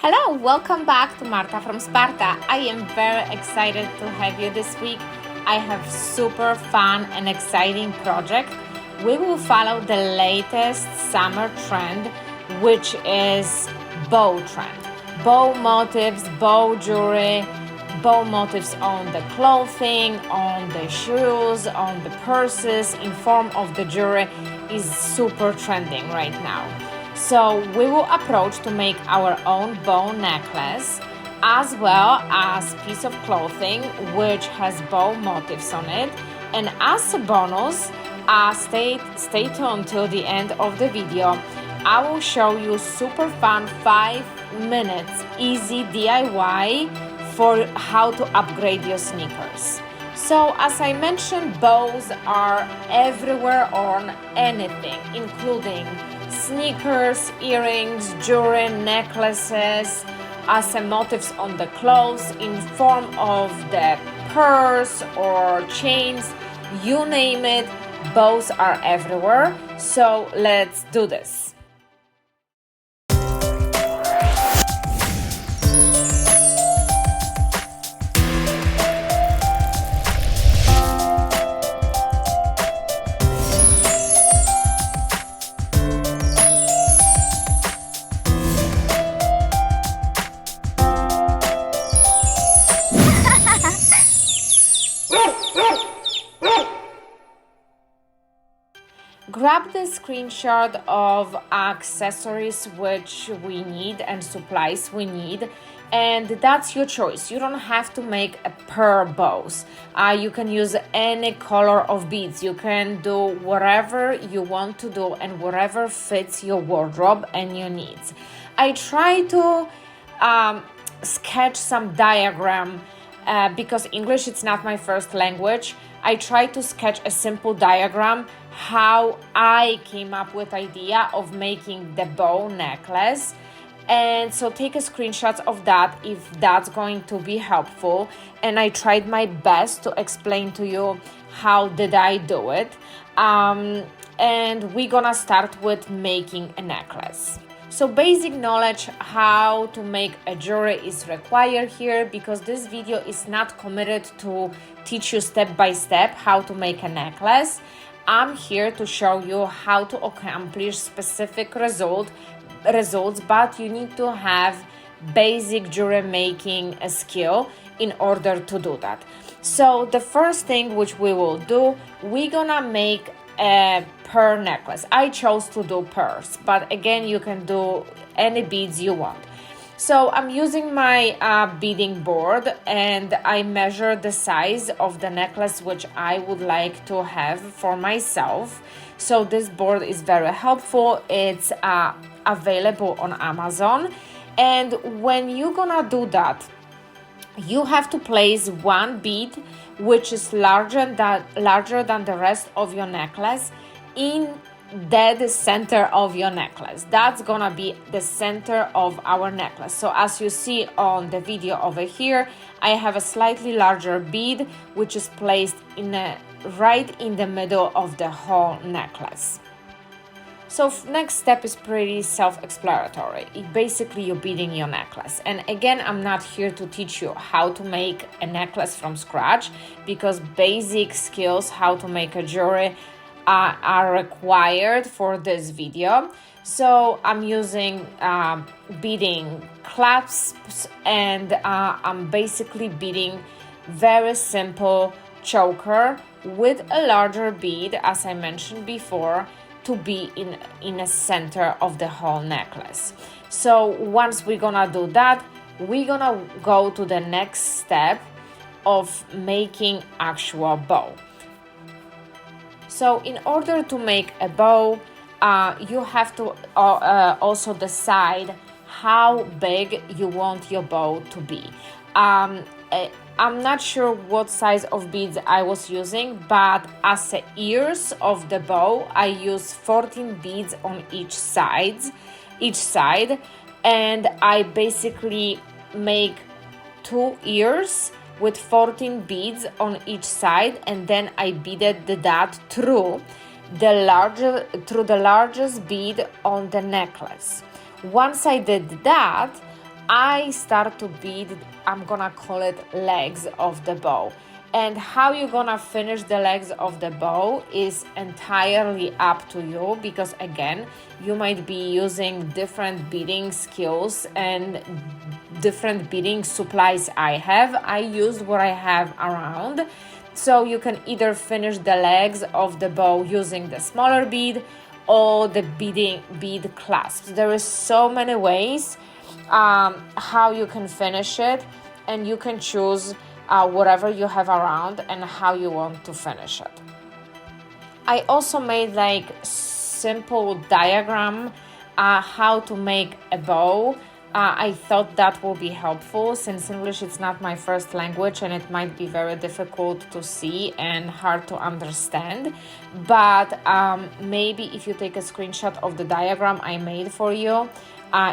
Hello, welcome back to Marta from Sparta. I am very excited to have you this week. I have super fun and exciting project. We will follow the latest summer trend, which is bow trend. Bow motifs, bow jewelry, bow motifs on the clothing, on the shoes, on the purses, in form of the jewelry is super trending right now. So we will approach to make our own bow necklace as well as piece of clothing which has bow motifs on it. And as a bonus, stay tuned till the end of the video. I will show you super fun 5 minutes easy DIY for how to upgrade your sneakers. So as I mentioned, bows are everywhere on anything, including sneakers, earrings, jewelry, necklaces, as a motifs on the clothes in form of the purse or chains, you name it, bows are everywhere. So let's do this. Grab the screenshot of accessories which we need and supplies we need, and that's your choice. You don't have to make a per bows. You can use any color of beads. You can do whatever you want to do and whatever fits your wardrobe and your needs. I try to sketch some diagram because English it's not my first language. I try to sketch a simple diagram how I came up with idea of making the bow necklace, and so take a screenshot of that if that's going to be helpful. And I tried my best to explain to you how did I do it, and we're gonna start with making a necklace. So basic knowledge how to make a jewelry is required here, because this video is not committed to teach you step by step how to make a necklace. I'm here to show you how to accomplish specific results, but you need to have basic jewelry making skill in order to do that. So the first thing which we will do, we're gonna make a pearl necklace. I chose to do pearls, but again you can do any beads you want. So I'm using my beading board and I measure the size of the necklace which I would like to have for myself. So this board is very helpful. It's available on Amazon. And when you're gonna do that, you have to place one bead which is larger than the rest of your necklace in dead center of your necklace. That's gonna be the center of our necklace. So as you see on the video over here, I have a slightly larger bead which is placed right in the middle of the whole necklace. So next step is pretty self-explanatory. Basically you're beading your necklace. And again, I'm not here to teach you how to make a necklace from scratch, because basic skills how to make a jewelry are required for this video. So I'm using beading clasps, and I'm basically beading very simple choker with a larger bead, as I mentioned before, to be in a center of the whole necklace. So once we're gonna do that, we're gonna go to the next step of making actual bow. So in order to make a bow, you have to also decide how big you want your bow to be. I'm not sure what size of beads I was using, but as the ears of the bow, I use 14 beads on each side, and I basically make 2 ears with 14 beads on each side, and then I beaded that through the largest bead on the necklace. Once I did that, I start to bead, I'm gonna call it legs of the bow. And how you're gonna finish the legs of the bow is entirely up to you, because again, you might be using different beading skills and different beading supplies. I used what I have around. So you can either finish the legs of the bow using the smaller bead or the bead clasps. There is so many ways how you can finish it, and you can choose whatever you have around and how you want to finish it. I also made like simple diagram how to make a bow. I thought that will be helpful, since English is not my first language and it might be very difficult to see and hard to understand. But maybe if you take a screenshot of the diagram I made for you,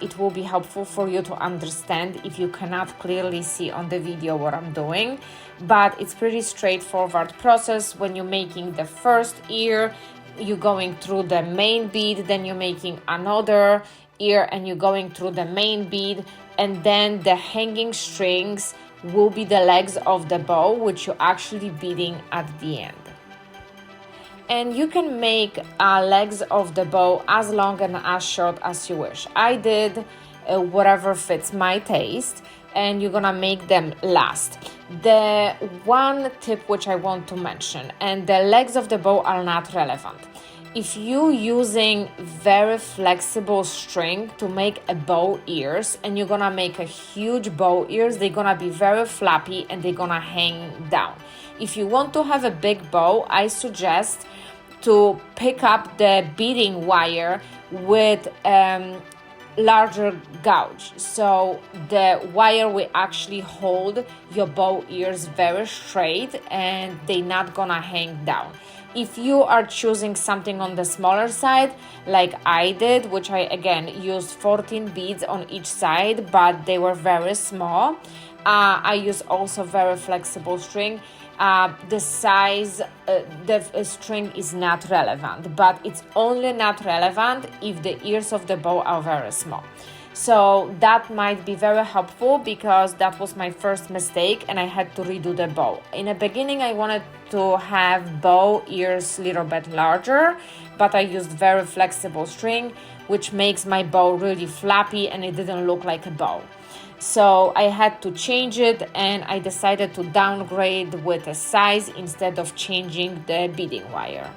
it will be helpful for you to understand if you cannot clearly see on the video what I'm doing. But it's pretty straightforward process. When you're making the first ear, you're going through the main bead, then you're making another ear and you're going through the main bead, and then the hanging strings will be the legs of the bow, which you're actually beading at the end. And you can make legs of the bow as long and as short as you wish. I did whatever fits my taste, and you're gonna make them last. The one tip which I want to mention, and the legs of the bow are not relevant. If you're using very flexible string to make a bow ears, and you're gonna make a huge bow ears, they're gonna be very flappy and they're gonna hang down. If you want to have a big bow, I suggest to pick up the beading wire with larger gouge, so the wire will actually hold your bow ears very straight and they're not gonna hang down. If you are choosing something on the smaller side, like I did, which I again used 14 beads on each side, but they were very small, I use also very flexible string. The size, the string is not relevant, but it's only not relevant if the ears of the bow are very small. So that might be very helpful, because that was my first mistake and I had to redo the bow. In the beginning, I wanted to have bow ears a little bit larger, but I used very flexible string, which makes my bow really flappy and it didn't look like a bow. So I had to change it, and I decided to downgrade with a size instead of changing the beading wire.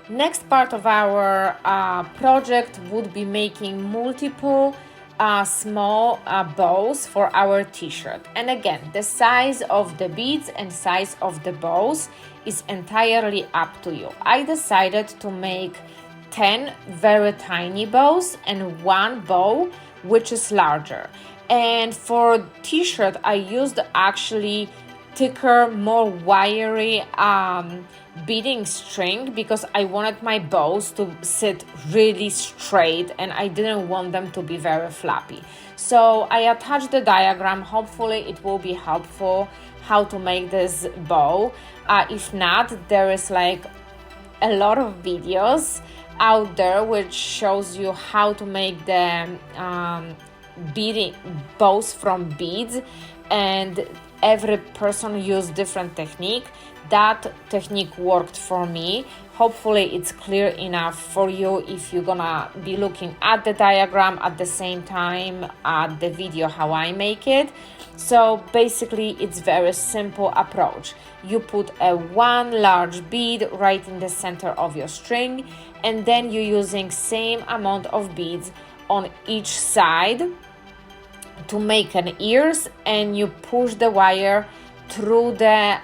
Next part of our project would be making multiple small bows for our t-shirt. And again, the size of the beads and size of the bows is entirely up to you. I decided to make 10 very tiny bows and one bow which is larger. And for t-shirt, I used actually thicker, more wiry beading string, because I wanted my bows to sit really straight and I didn't want them to be very flappy. So I attached the diagram. Hopefully it will be helpful how to make this bow. If not, there is like a lot of videos out there which shows you how to make the beading bows from beads, and every person used different technique. That technique worked for me. Hopefully it's clear enough for you if you're gonna be looking at the diagram at the same time at the video how I make it. So basically it's very simple approach. You put a one large bead right in the center of your string, and then you're using same amount of beads on each side to make an ears, and you push the wire through the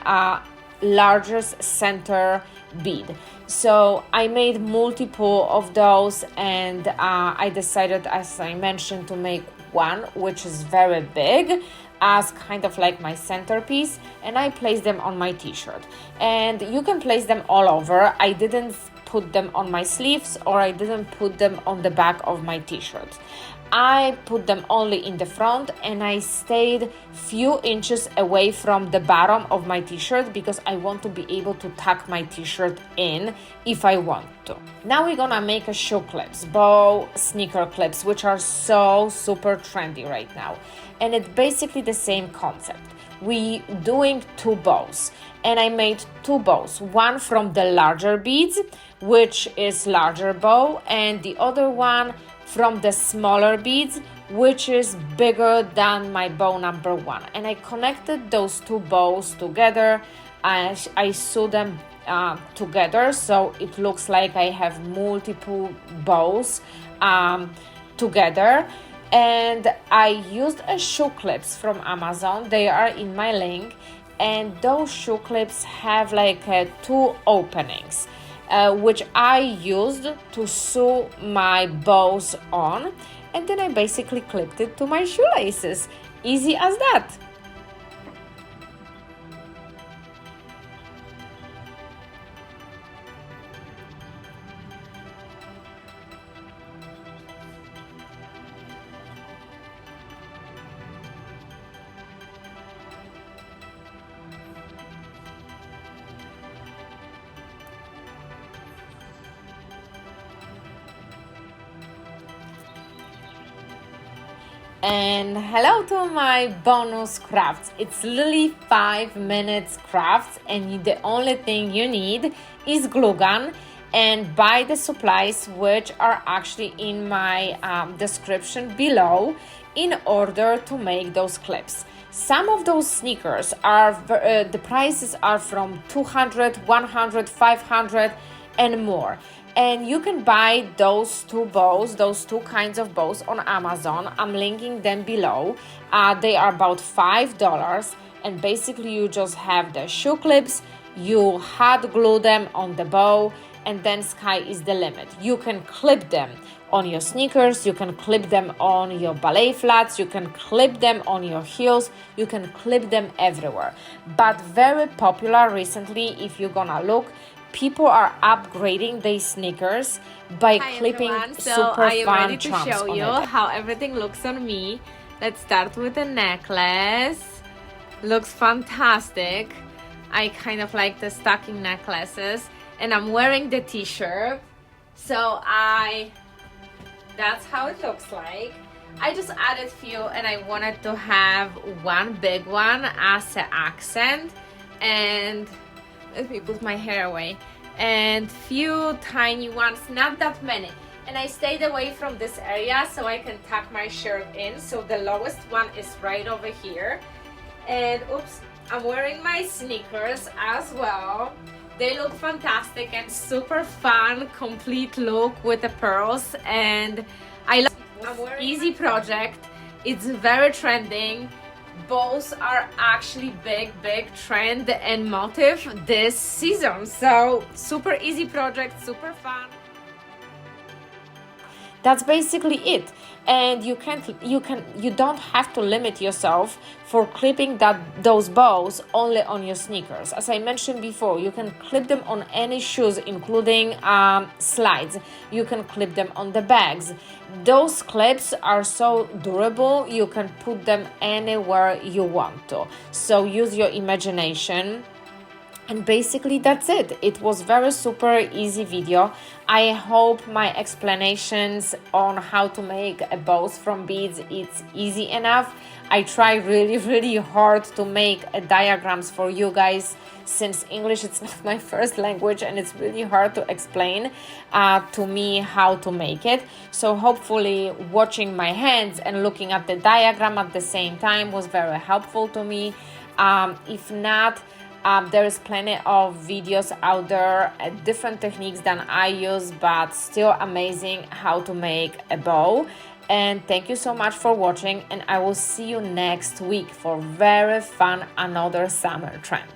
largest center bead. So I made multiple of those, and I decided, as I mentioned, to make one which is very big as kind of like my centerpiece, and I placed them on my t-shirt. And you can place them all over. I didn't put them on my sleeves, or I didn't put them on the back of my t-shirt. I put them only in the front, and I stayed few inches away from the bottom of my t-shirt because I want to be able to tuck my t-shirt in if I want to. Now we're gonna make a shoe clips, bow sneaker clips, which are so super trendy right now. And it's basically the same concept. We doing two bows, and I made two bows, one from the larger beads, which is larger bow, and the other one from the smaller beads, which is bigger than my bow number one. And I connected those two bows together. I sew them together, so it looks like I have multiple bows together. And I used a shoe clips from Amazon. They are in my link, and those shoe clips have like two openings, which I used to sew my bows on, and then I basically clipped it to my shoelaces. Easy as that. And hello to my bonus crafts. It's literally 5 minutes crafts, and the only thing you need is glue gun, and buy the supplies which are actually in my description below in order to make those clips. Some of those sneakers are the prices are from 200, 100, 500 and more. And you can buy those two bows, those two kinds of bows on Amazon. I'm linking them below. They are about $5, and basically you just have the shoe clips, you hot glue them on the bow, and then sky is the limit. You can clip them on your sneakers, you can clip them on your ballet flats, you can clip them on your heels, you can clip them everywhere. But very popular recently, if you're gonna look, people are upgrading their sneakers by clipping super I am fun ready to charms show on you it. how everything looks on me. Let's start with the necklace. Looks fantastic. I kind of like the stocking necklaces, and I'm wearing the t-shirt, so that's how it looks like. I just added few, and I wanted to have one big one as an accent, and let me put my hair away, and few tiny ones, not that many. And I stayed away from this area so I can tuck my shirt in. So the lowest one is right over here. And oops, I'm wearing my sneakers as well. They look fantastic and super fun, complete look with the pearls. And I love it. Easy project. It's very trending. Bows are actually big trend and motif this season, so super easy project, super fun. That's basically it. And you don't have to limit yourself for clipping those bows only on your sneakers. As I mentioned before, you can clip them on any shoes, including slides. You can clip them on the bags. Those clips are so durable, you can put them anywhere you want to. So use your imagination. And basically that's it. It was very super easy video. I hope my explanations on how to make a bows from beads, it's easy enough. I try really hard to make diagrams for you guys, since English it's not my first language and it's really hard to explain to me how to make it. So hopefully watching my hands and looking at the diagram at the same time was very helpful to me. If not, there is plenty of videos out there, different techniques than I use, but still amazing how to make a bow. And thank you so much for watching, and I will see you next week for very fun another summer trend.